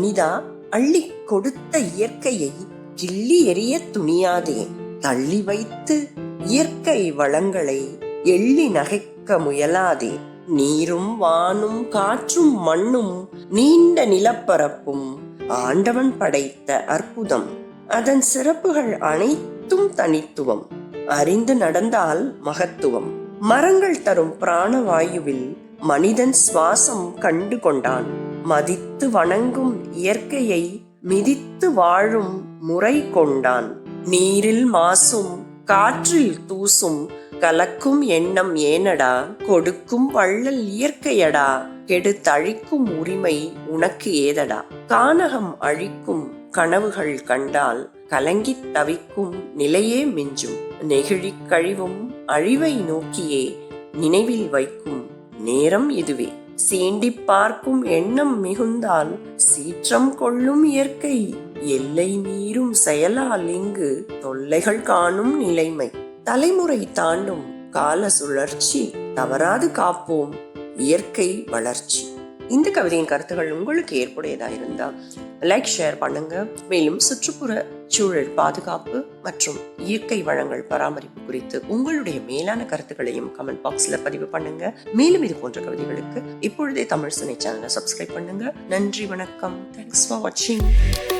மனிதா, அள்ளி கொடுத்த இயற்கையை கிள்ளி எறிய துணியாதே. தள்ளி வைத்து இயற்கை வளங்களை எள்ளி நகைக்க முயலாதே. நீரும் வானும் காற்றும் மண்ணும் நீண்ட நிலப்பரப்பும் ஆண்டவன் படைத்த அற்புதம். அதன் சிறப்புகள் அனைத்தும் தனித்துவம். அறிந்து நடந்தால் மகத்துவம். மரங்கள் தரும் பிராணவாயுவில் மனிதன் சுவாசம் கண்டு கொண்டான். மதித்து வணங்கும் இயற்கையை மிதித்து வாழும் முறை கொண்டான். நீரில் மாசும் காற்றில் தூசும் கலக்கும் எண்ணம் ஏனடா? கொடுக்கும் வள்ளல் இயற்கையடா. கெடுத்தழிக்கும் உரிமை உனக்கு ஏதடா? கானகம் அழிக்கும் கனவுகள் கண்டால் கலங்கித் தவிக்கும் நிலையே மிஞ்சும். நெகிழிக் கழிவும் அழிவை நோக்கியே நினைவில் வைக்கும் நேரம் இதுவே. சீண்டி பார்க்கும் எண்ணம் மிகுந்தால் சீற்றம் கொள்ளும் இயற்கை. எல்லை மீறும் செயலால் இங்கு தொல்லைகள் காணும் நிலைமை. தலைமுறை தாண்டும் கால சுழற்சி. தவறாது காப்போம் இயற்கை வளர்ச்சி. இந்த கவிதையின் கருத்துகள் உங்களுக்கு ஏற்புடையதா இருந்தா லைக், ஷேர் பண்ணுங்க. மேலும் சுற்றுப்புற சூழல் பாதுகாப்பு மற்றும் இயற்கை வளங்கள் பராமரிப்பு குறித்து உங்களுடைய மேலான கருத்துக்களையும் கமெண்ட் பாக்ஸ்ல பதிவு பண்ணுங்க. மேலும் இது போன்ற கவிதைகளுக்கு இப்பொழுதே தமிழ் சினை சேனலை சப்ஸ்கிரைப் பண்ணுங்க. நன்றி, வணக்கம். தேங்க்ஸ் ஃபார் வாட்சிங்.